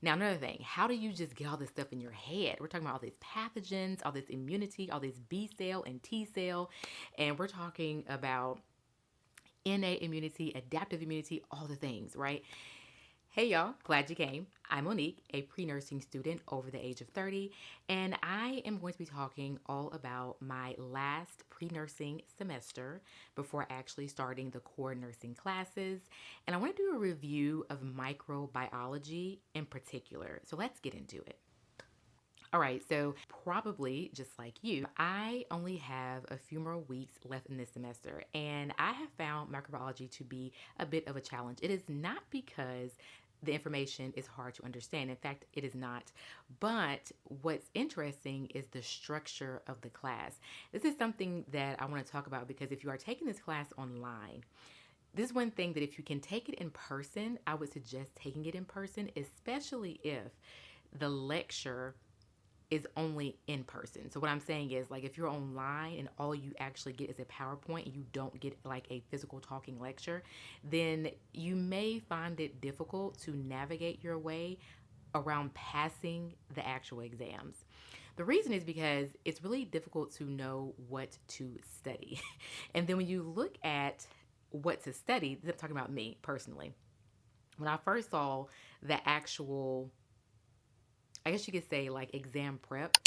Now, another thing, how do you just get all this stuff in your head? We're talking about all these pathogens, all this immunity, all this B cell and T cell, and we're talking about innate immunity, adaptive immunity, all the things, right? Hey y'all, glad you came. I'm Monique, a pre nursing student over the age of 30, and I am going to be talking all about my last pre nursing semester before actually starting the core nursing classes. And I want to do a review of microbiology in particular. So let's get into it. All right, so probably just like you, I only have a few more weeks left in this semester, and I have found microbiology to be a bit of a challenge. It is not because the information is hard to understand. In fact, it is not. But what's interesting is the structure of the class. This is something that I want to talk about because if you are taking this class online, this is one thing that if you can take it in person, I would suggest taking it in person, especially if the lecture is only in person. So what I'm saying is, like, if you're online and all you actually get is a PowerPoint and you don't get like a physical talking lecture, then you may find it difficult to navigate your way around passing the actual exams. The reason is because it's really difficult to know what to study. And then when you look at what to study, I'm talking about me personally. When I first saw the actual, I guess you could say, like, exam prep,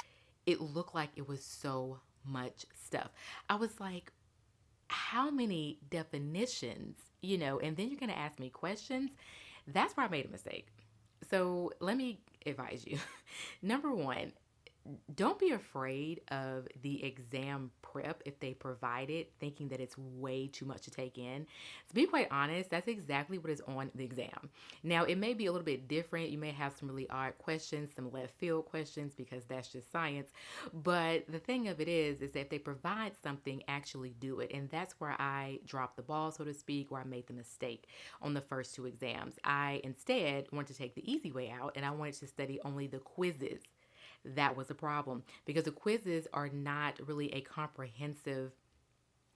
it looked like it was so much stuff. I was like, how many definitions, and then you're going to ask me questions. That's where I made a mistake. So let me advise you. Number one, don't be afraid of the exam prep if they provide it, thinking that it's way too much to take in. To be quite honest, that's exactly what is on the exam. Now, it may be a little bit different. You may have some really odd questions, some left field questions, because that's just science. But the thing of it is that if they provide something, actually do it. And that's where I dropped the ball, so to speak, where I made the mistake on the first two exams. I instead wanted to take the easy way out, and I wanted to study only the quizzes. That was a problem because the quizzes are not really a comprehensive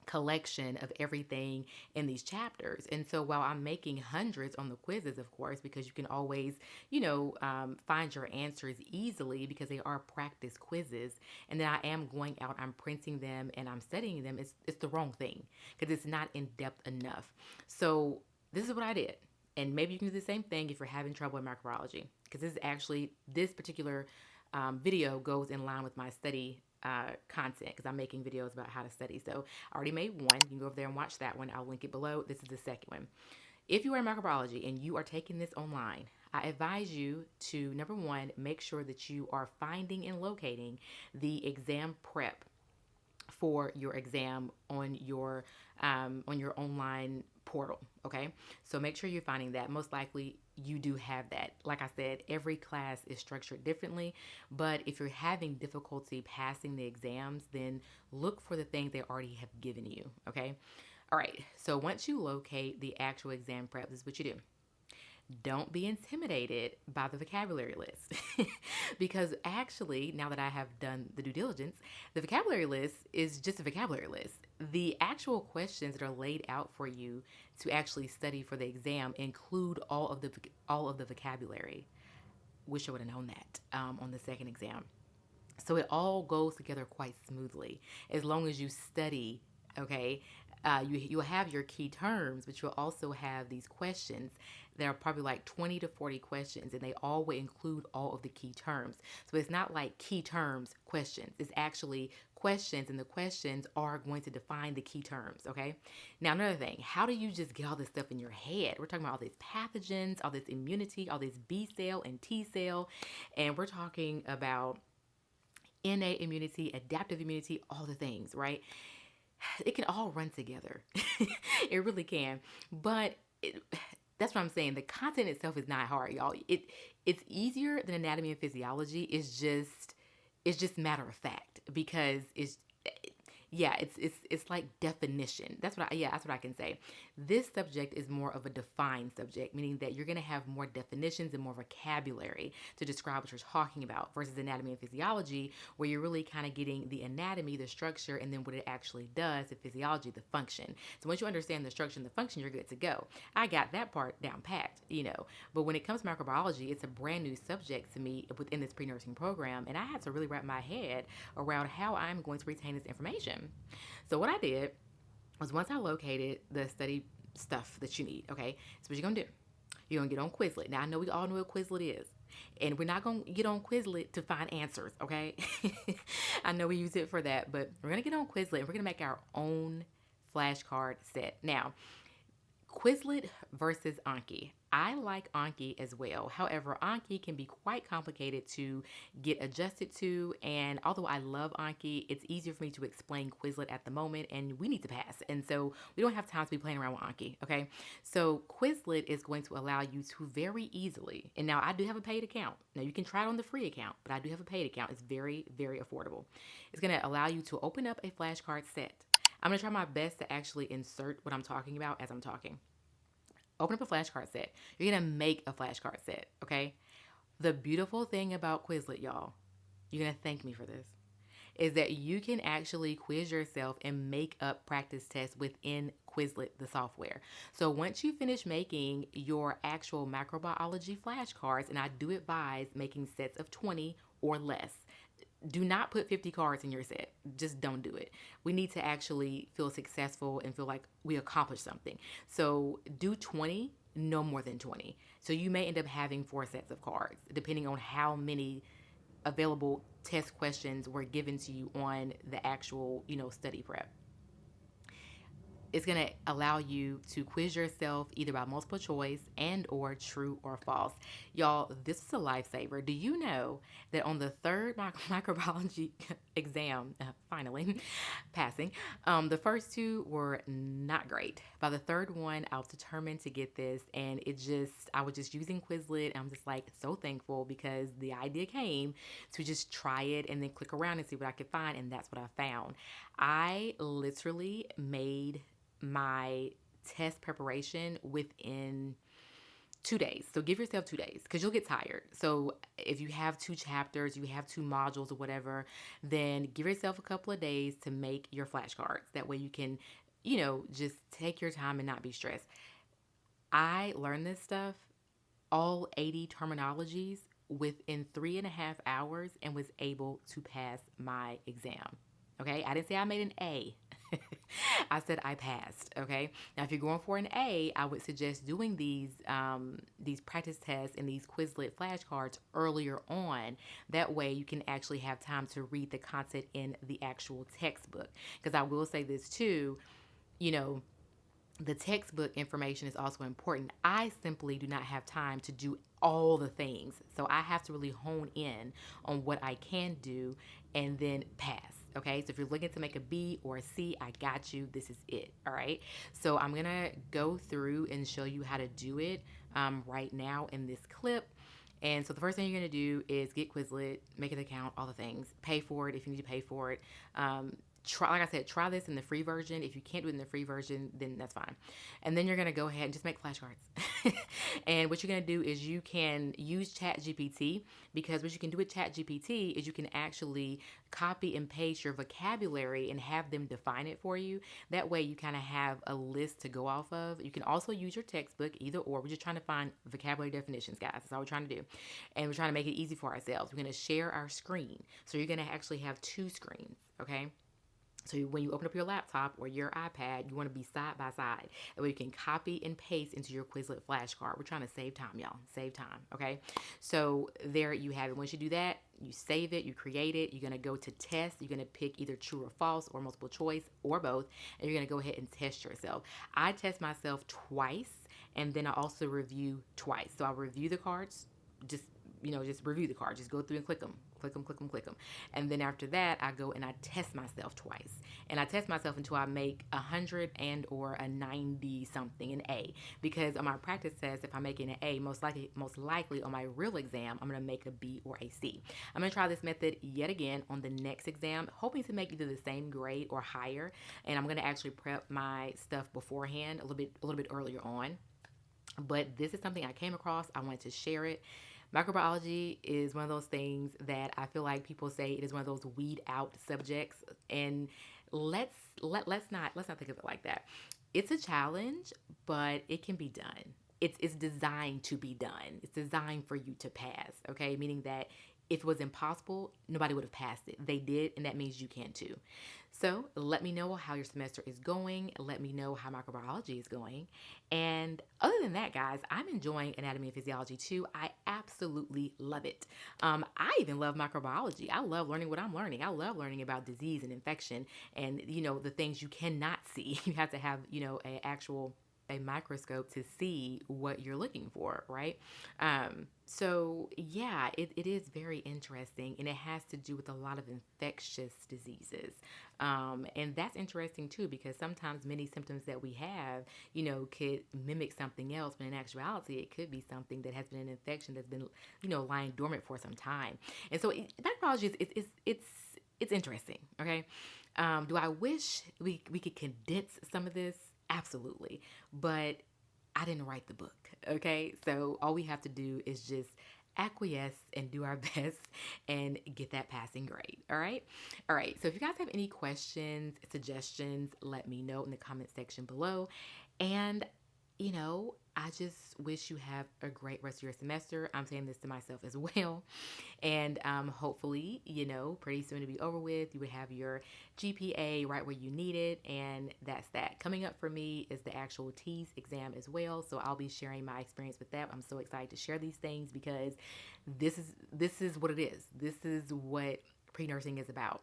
collection of everything in these chapters. And so while I'm making hundreds on the quizzes, of course, because you can always, find your answers easily because they are practice quizzes. And then I am going out, I'm printing them and I'm studying them. It's the wrong thing because it's not in depth enough. So this is what I did. And maybe you can do the same thing if you're having trouble in microbiology, because this particular video goes in line with my study content because I'm making videos about how to study. So I already made one. You can go over there and watch that one. I'll link it below. This is the second one. If you are in microbiology and you are taking this online, I advise you to, number one, make sure that you are finding and locating the exam prep for your exam on your online portal. Okay, so make sure you're finding that. Most likely you do have that. Like I said, every class is structured differently, but if you're having difficulty passing the exams, then look for the things they already have given you. Okay, all right, so once you locate the actual exam prep, this is what you do. Don't be intimidated by the vocabulary list because actually, now that I have done the due diligence, the vocabulary list is just a vocabulary list. The actual questions that are laid out for you to actually study for the exam include all of the vocabulary. Wish I would have known that on the second exam. So it all goes together quite smoothly as long as you study. Okay, you'll have your key terms, but you'll also have these questions. There are probably like 20 to 40 questions, and they all will include all of the key terms. So it's not like key terms questions. It's actually questions, and the questions are going to define the key terms, okay? Now, another thing, how do you just get all this stuff in your head? We're talking about all these pathogens, all this immunity, all this B cell and T cell, and we're talking about innate immunity, adaptive immunity, all the things, right? It can all run together. It really can. But that's what I'm saying. The content itself is not hard, y'all. It's easier than anatomy and physiology. It's just matter of fact because Yeah, it's like definition. That's what I can say. This subject is more of a defined subject, meaning that you're going to have more definitions and more vocabulary to describe what you're talking about versus anatomy and physiology, where you're really kind of getting the anatomy, the structure, and then what it actually does, the physiology, the function. So once you understand the structure and the function, you're good to go. I got that part down packed, you know. But when it comes to microbiology, it's a brand new subject to me within this pre-nursing program, and I had to really wrap my head around how I'm going to retain this information. So what I did was, once I located the study stuff that you need, okay, so what you're gonna do, you're gonna get on Quizlet. Now I know we all know what Quizlet is, and we're not gonna get on Quizlet to find answers, okay? I know we use it for that, but we're gonna get on Quizlet and we're gonna make our own flashcard set. Now, Quizlet versus Anki. I like Anki as well. However, Anki can be quite complicated to get adjusted to. And although I love Anki, it's easier for me to explain Quizlet at the moment, and we need to pass. And so we don't have time to be playing around with Anki, okay? So Quizlet is going to allow you to very easily, and now I do have a paid account. Now you can try it on the free account, but I do have a paid account. It's very, very affordable. It's going to allow you to open up a flashcard set. I'm going to try my best to actually insert what I'm talking about as I'm talking. Open up a flashcard set. You're going to make a flashcard set, okay? The beautiful thing about Quizlet, y'all, you're going to thank me for this, is that you can actually quiz yourself and make up practice tests within Quizlet, the software. So once you finish making your actual microbiology flashcards, and I do advise making sets of 20 or less, do not put 50 cards in your set. Just don't do it. We need to actually feel successful and feel like we accomplished something. So do 20, no more than 20. So you may end up having 4 sets of cards, depending on how many available test questions were given to you on the actual, study prep. It's going to allow you to quiz yourself either by multiple choice and or true or false. Y'all, this is a lifesaver. Do you know that on the third microbiology exam, finally passing, the first 2 were not great. By the third one, I was determined to get this, and I was just using Quizlet, and I'm just like so thankful because the idea came to just try it and then click around and see what I could find, and that's what I found. I literally made my test preparation within 2 days. So give yourself 2 days because you'll get tired. So if you have 2 chapters, you have 2 modules or whatever, then give yourself a couple of days to make your flashcards. That way you can, just take your time and not be stressed. I learned this stuff, all 80 terminologies, within 3.5 hours and was able to pass my exam. Okay, I didn't say I made an A. I said I passed. Okay. Now, if you're going for an A, I would suggest doing these practice tests and these Quizlet flashcards earlier on. That way, you can actually have time to read the content in the actual textbook. Because I will say this too, the textbook information is also important. I simply do not have time to do all the things, so I have to really hone in on what I can do and then pass. Okay, so if you're looking to make a B or a C, I got you. This is it. All right. So I'm going to go through and show you how to do it right now in this clip. And so the first thing you're going to do is get Quizlet, make an account, all the things, pay for it if you need to pay for it. Try this in the free version. If you can't do it in the free version, then that's fine. And then you're going to go ahead and just make flashcards. And what you're going to do is you can use ChatGPT, because what you can do with ChatGPT is you can actually copy and paste your vocabulary and have them define it for you. That way you kind of have a list to go off of. You can also use your textbook, either or. We're just trying to find vocabulary definitions, guys. That's all we're trying to do. And we're trying to make it easy for ourselves. We're going to share our screen. So you're going to actually have 2 screens, okay? So when you open up your laptop or your iPad, you want to be side by side. That way you can copy and paste into your Quizlet flashcard. We're trying to save time, y'all. Save time, okay? So there you have it. Once you do that, you save it, you create it. You're going to go to test. You're going to pick either true or false or multiple choice or both. And you're going to go ahead and test yourself. I test myself twice, and then I also review twice. So I review the cards, just just review the cards. Just go through and click them, click them, click them, click them. And then after that, I go and I test myself twice. And I test myself until I make 100 and or a 90 something, an A. Because on my practice test, if I make an A, most likely on my real exam, I'm going to make a B or a C. I'm going to try this method yet again on the next exam, hoping to make either the same grade or higher. And I'm going to actually prep my stuff beforehand a little bit earlier on. But this is something I came across. I wanted to share it. Microbiology is one of those things that I feel like people say it is one of those weed out subjects, and let's not think of it like that. It's a challenge, but it can be done. It's designed to be done. It's designed for you to pass, okay? Meaning that if it was impossible, nobody would have passed it. They did, and that means you can too. So let me know how your semester is going. Let me know how microbiology is going. And other than that, guys, I'm enjoying anatomy and physiology too. I absolutely love it. I even love microbiology. I love learning what I'm learning. I love learning about disease and infection and, the things you cannot see. You have to have, a microscope to see what you're looking for, right? So yeah, it is very interesting, and it has to do with a lot of infectious diseases. And that's interesting too, because sometimes many symptoms that we have, could mimic something else, but in actuality, it could be something that has been an infection that's been, lying dormant for some time. And so microbiology it's interesting. Okay. Do I wish we could condense some of this? Absolutely. But I didn't write the book. Okay. So all we have to do is just acquiesce and do our best and get that passing grade. All right. All right. So if you guys have any questions, suggestions, let me know in the comment section below. And I just wish you have a great rest of your semester. I'm saying this to myself as well. And hopefully, pretty soon to be over with. You would have your GPA right where you need it. And that's that. Coming up for me is the actual TEAS exam as well. So I'll be sharing my experience with that. I'm so excited to share these things because this is what it is. This is what pre-nursing is about.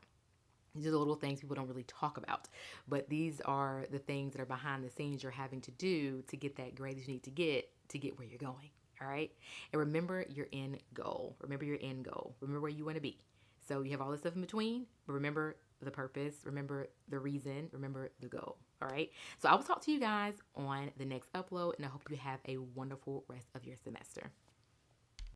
These are the little things people don't really talk about, but these are the things that are behind the scenes you're having to do to get that grade that you need to get where you're going. All right. And remember your end goal. Remember your end goal. Remember where you want to be. So you have all this stuff in between, but remember the purpose, remember the reason, remember the goal. All right. So I will talk to you guys on the next upload, and I hope you have a wonderful rest of your semester.